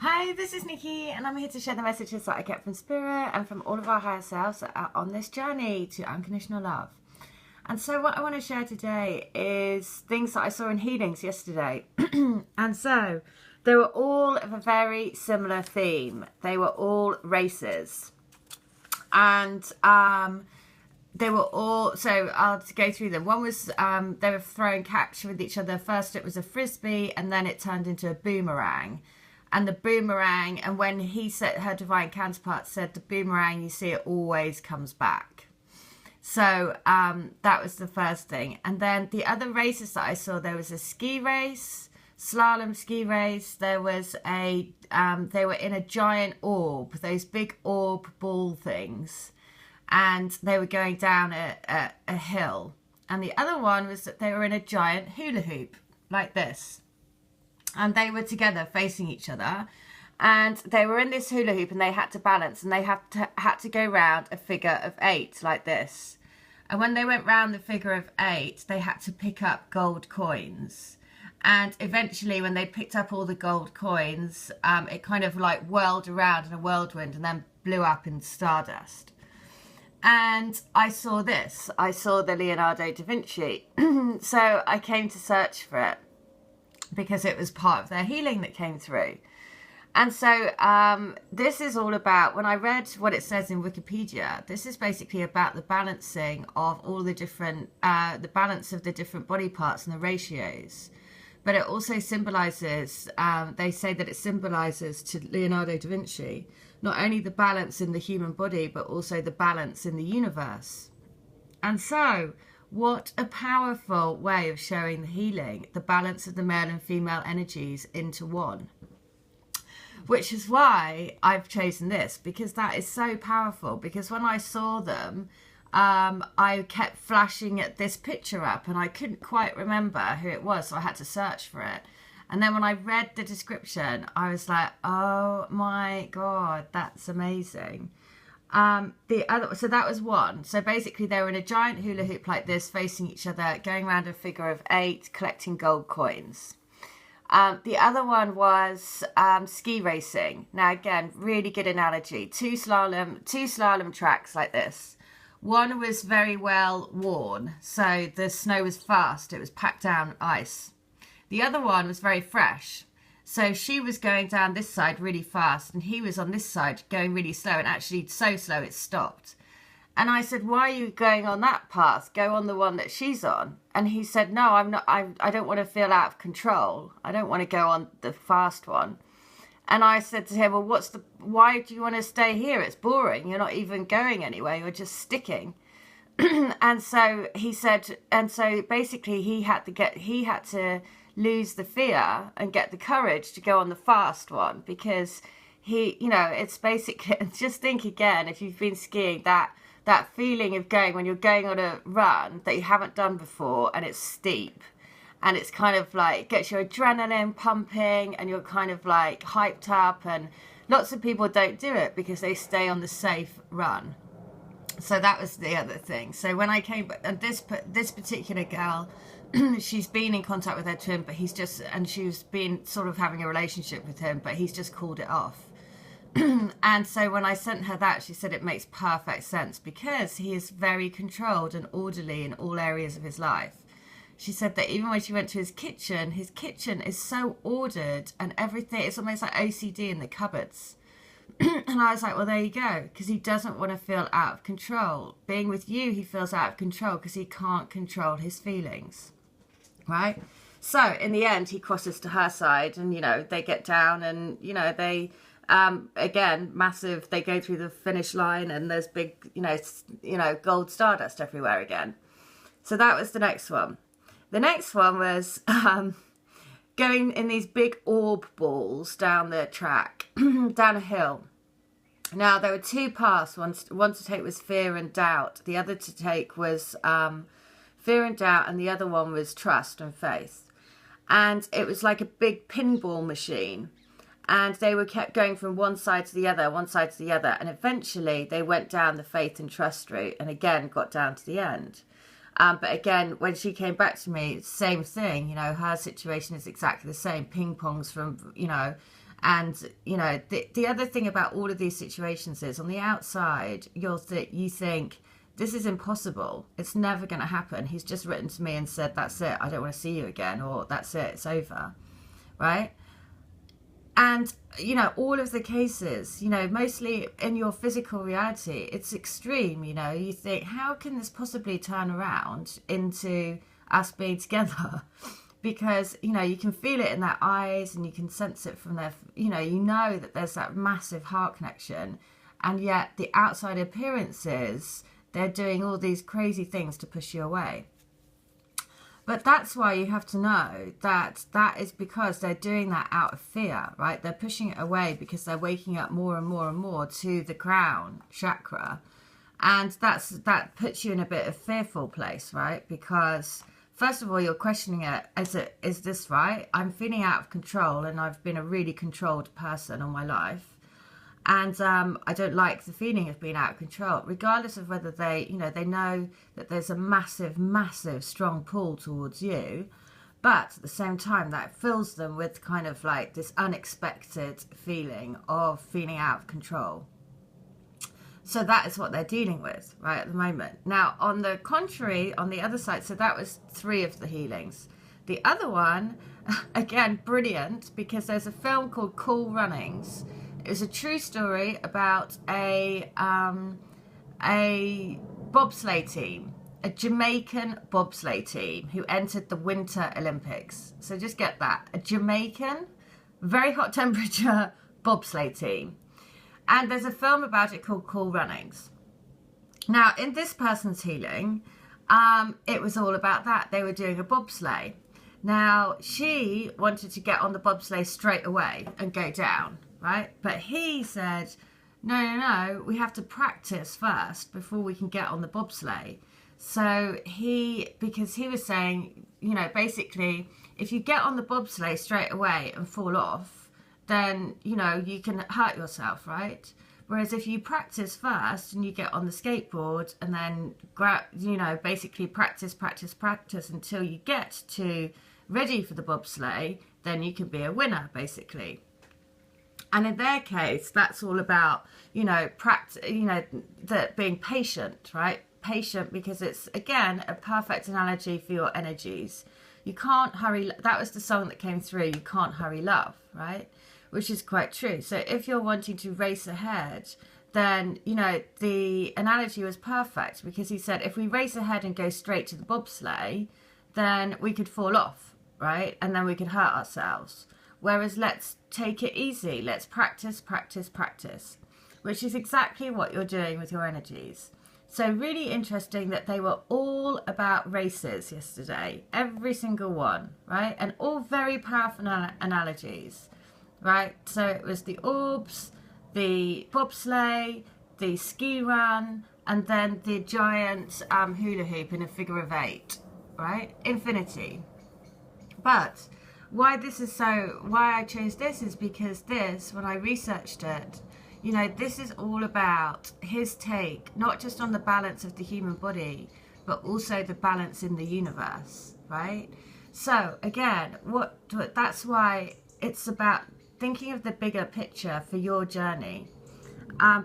Hi, this is Nikki, and I'm here to share the messages that I get from Spirit and from all of our higher selves that are on this journey to unconditional love. And so what I want to share today is things that I saw in healings yesterday. And so they were all of a very similar theme. They were all races. And they were all, so I'll go through them. One was they were throwing catch with each other. First it was a frisbee, and then it turned into a boomerang. And the boomerang, and when he said, her divine counterpart said, the boomerang, you see, it always comes back. So that was the first thing. And then the other races that I saw, there was a ski race, slalom ski race. There was a, they were in a giant orb, those big orb ball things. And they were going down a hill. And the other one was that they were in a giant hula hoop, like this. And they were together facing each other, and they were in this hula hoop, and they had to balance, and they had to go round a figure of 8 like this. And when they went round the figure of 8, they had to pick up gold coins. And eventually, when they picked up all the gold coins, it kind of like whirled around in a whirlwind and then blew up in stardust. And I saw this. I saw the Leonardo da Vinci. So I came to search for it, because it was part of their healing that came through. And so this is all about, when I read what it says in Wikipedia, this is basically about the balancing of all the different, the balance of the different body parts and the ratios. But it also symbolizes, they say that it symbolizes to Leonardo da Vinci, not only the balance in the human body, but also the balance in the universe. And so, what a powerful way of showing the healing, the balance of the male and female energies into one. Which is why I've chosen this, because that is so powerful. Because when I saw them, I kept flashing at this picture up, and I couldn't quite remember who it was, so I had to search for it. And then when I read the description, I was like, oh my God, that's amazing. The other, so that was one. So basically they were in a giant hula hoop like this, facing each other, going around a figure of 8, collecting gold coins. The other one was ski racing. Now again, really good analogy. Two slalom tracks like this. One was very well worn, so the snow was fast. It was packed down ice. The other one was very fresh. So she was going down this side really fast, and he was on this side going really slow, and actually so slow it stopped. And I said, why are you going on that path? Go on the one that she's on. And he said, no, I'm not. I don't want to feel out of control. I don't want to go on the fast one. And I said to him, well, why do you want to stay here? It's boring. You're not even going anywhere. You're just sticking. And so he said, and so basically he had to lose the fear and get the courage to go on the fast one, because he, you know, it's basically, just think again, if you've been skiing, that feeling of going, when you're going on a run that you haven't done before, and it's steep, and it's kind of like, gets your adrenaline pumping, and you're kind of like hyped up, and lots of people don't do it because they stay on the safe run. So that was the other thing. So when I came, and this particular girl, she's been in contact with her twin, but she's been sort of having a relationship with him, but he's just called it off. And so when I sent her that, she said it makes perfect sense, because he is very controlled and orderly in all areas of his life. She said that even when she went to his kitchen is so ordered, and everything, it's almost like OCD in the cupboards. And I was like, well, there you go, because he doesn't want to feel out of control. Being with you, he feels out of control because he can't control his feelings. Right? So in the end, he crosses to her side, and, you know, they get down, and, you know, they, again, massive, they go through the finish line, and there's big, you know, gold stardust everywhere again. So that was the next one. The next one was going in these big orb balls down the track, down a hill. Now, there were 2 paths. One to take was fear and doubt. The other to take was fear and doubt, and the other one was trust and faith. And it was like a big pinball machine. And they were kept going from one side to the other, and eventually they went down the faith and trust route, and again got down to the end. But again, when she came back to me, same thing, you know, her situation is exactly the same. Ping pongs from, you know, And, you know, the other thing about all of these situations is on the outside, you think, this is impossible. It's never going to happen. He's just written to me and said, that's it. I don't want to see you again. Or that's it. It's over. Right? And, you know, all of the cases, you know, mostly in your physical reality, it's extreme. You know, you think, how can this possibly turn around into us being together? Because, you know, you can feel it in their eyes and you can sense it from their, you know that there's that massive heart connection. And yet the outside appearances, they're doing all these crazy things to push you away. But that's why you have to know that that is because they're doing that out of fear, right? They're pushing it away because they're waking up more and more and more to the crown chakra. And that puts you in a bit of fearful place, right? Because first of all, you're questioning it. Is this right? I'm feeling out of control and I've been a really controlled person all my life. And I don't like the feeling of being out of control, regardless of whether they know that there's a massive, massive, strong pull towards you. But at the same time, that fills them with kind of like this unexpected feeling of feeling out of control. So that is what they're dealing with right at the moment. Now, on the contrary, on the other side, so that was 3 of the healings. The other one, again, brilliant, because there's a film called Cool Runnings. It was a true story about a bobsleigh team, a Jamaican bobsleigh team who entered the Winter Olympics. So just get that. A Jamaican, very hot temperature bobsleigh team. And there's a film about it called Cool Runnings. Now, in this person's healing, it was all about that. They were doing a bobsleigh. Now, she wanted to get on the bobsleigh straight away and go down. Right? But he said, no, we have to practice first before we can get on the bobsleigh. So because he was saying, you know, basically, if you get on the bobsleigh straight away and fall off, then, you know, you can hurt yourself, right? Whereas if you practice first and you get on the skateboard and then, you know, basically practice until you get to ready for the bobsleigh, then you can be a winner, basically. And in their case, that's all about, you know, practice, you know, being patient, right? Patient, because it's, again, a perfect analogy for your energies. You can't hurry. That was the song that came through. You can't hurry love, right? Which is quite true. So if you're wanting to race ahead, then, you know, the analogy was perfect, because he said, if we race ahead and go straight to the bobsleigh, then we could fall off, right? And then we could hurt ourselves. Whereas let's take it easy. Let's practice, which is exactly what you're doing with your energies. So really interesting that they were all about races yesterday, every single one, right? And all very powerful analogies, right? So it was the orbs, the bobsleigh, the ski run, and then the giant hula hoop in a figure of 8, right? Infinity. But why I chose this is because this, when I researched it, you know, this is all about his take, not just on the balance of the human body, but also the balance in the universe, right? So again, that's why it's about thinking of the bigger picture for your journey.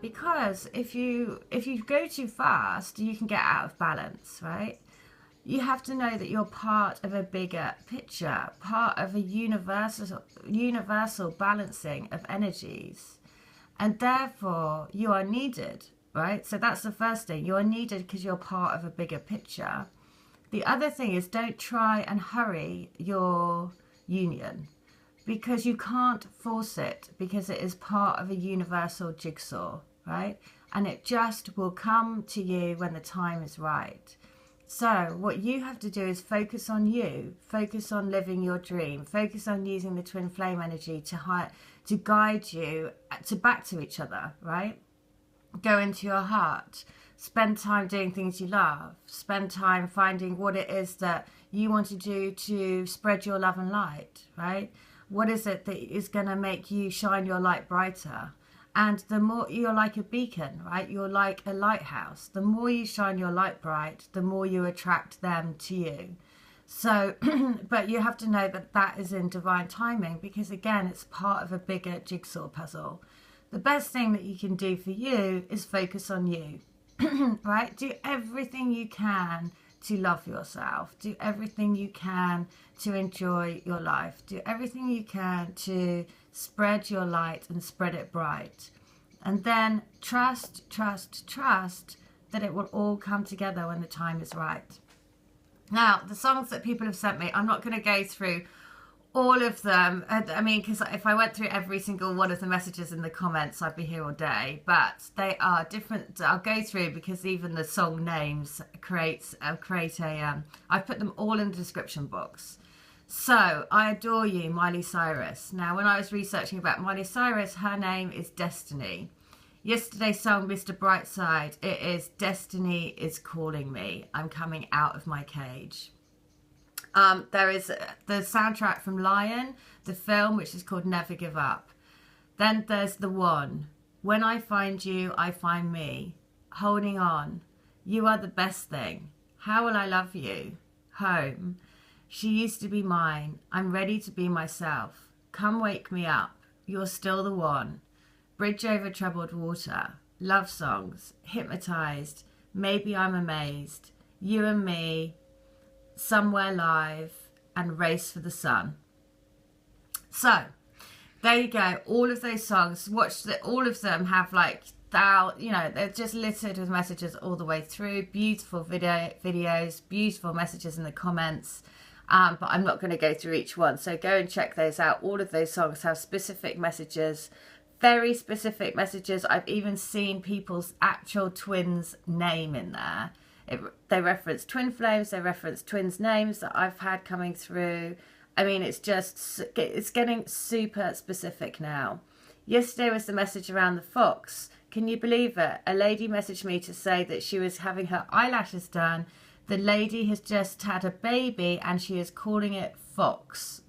Because if you go too fast, you can get out of balance, right? You have to know that you're part of a bigger picture, part of a universal balancing of energies. And therefore, you are needed, right? So that's the first thing. You are needed because you're part of a bigger picture. The other thing is, don't try and hurry your union, because you can't force it, because it is part of a universal jigsaw, right? And it just will come to you when the time is right. So what you have to do is focus on you, focus on living your dream, focus on using the twin flame energy to guide you back to each other, right? Go into your heart, spend time doing things you love, spend time finding what it is that you want to do to spread your love and light, right? What is it that is going to make you shine your light brighter? And the more you're like a beacon, right? You're like a lighthouse. The more you shine your light bright, the more you attract them to you. So, but you have to know that that is in divine timing, because again, it's part of a bigger jigsaw puzzle. The best thing that you can do for you is focus on you, right? Do everything you can to love yourself. Do everything you can to enjoy your life. Do everything you can to spread your light and spread it bright. And then trust, trust, trust that it will all come together when the time is right. Now, the songs that people have sent me, I'm not going to go through all of them. I mean, because if I went through every single one of the messages in the comments, I'd be here all day. But they are different. I'll go through, because even the song names I've put them all in the description box. So, I Adore You, Miley Cyrus. Now, when I was researching about Miley Cyrus, her name is Destiny. Yesterday's song, Mr. Brightside, it is Destiny is Calling Me. I'm coming out of my cage. There is the soundtrack from Lion, the film, which is called Never Give Up. Then there's The One. When I find you, I find me. Holding on. You are the best thing. How will I love you? Home. She used to be mine. I'm ready to be myself. Come wake me up. You're still the one. Bridge over troubled water. Love songs. Hypnotized. Maybe I'm amazed. You and me. Somewhere Live, and Race for the Sun. So, there you go. All of those songs. All of them have like, they're just littered with messages all the way through. Beautiful videos, beautiful messages in the comments. But I'm not going to go through each one. So go and check those out. All of those songs have specific messages, very specific messages. I've even seen people's actual twins' name in there. They reference twin flames, they reference twins' names that I've had coming through. I mean, it's getting super specific now. Yesterday was the message around the fox. Can you believe it? A lady messaged me to say that she was having her eyelashes done. The lady has just had a baby and she is calling it Fox.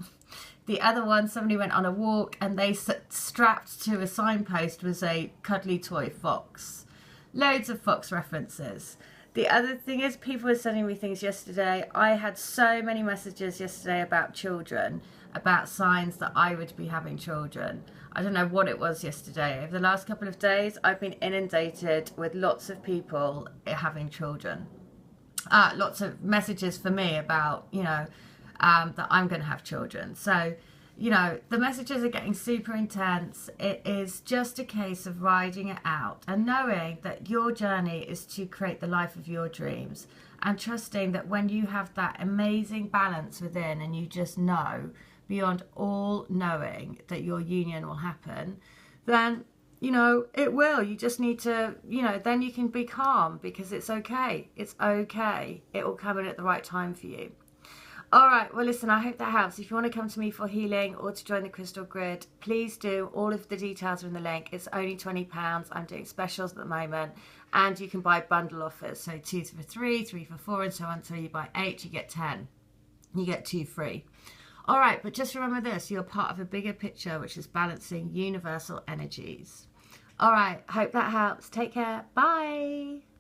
The other one, somebody went on a walk and they strapped to a signpost was a cuddly toy fox. Loads of fox references. The other thing is, people were sending me things yesterday. I had so many messages yesterday about children, about signs that I would be having children. I don't know what it was yesterday. Over the last couple of days, I've been inundated with lots of people having children. Lots of messages for me about, that I'm going to have children. So, the messages are getting super intense. It is just a case of riding it out and knowing that your journey is to create the life of your dreams, and trusting that when you have that amazing balance within and you just know beyond all knowing that your union will happen, then, it will. You just need to, then you can be calm, because it's okay. It's okay. It will come in at the right time for you. All right, well, listen, I hope that helps. If you want to come to me for healing or to join the Crystal Grid, please do. All of the details are in the link. It's only £20. I'm doing specials at the moment, and you can buy bundle offers. So 2 for 3, 3 for 4, and so on. So you buy 8, you get 10. You get 2 free. All right, but just remember this. You're part of a bigger picture, which is balancing universal energies. All right, hope that helps. Take care. Bye.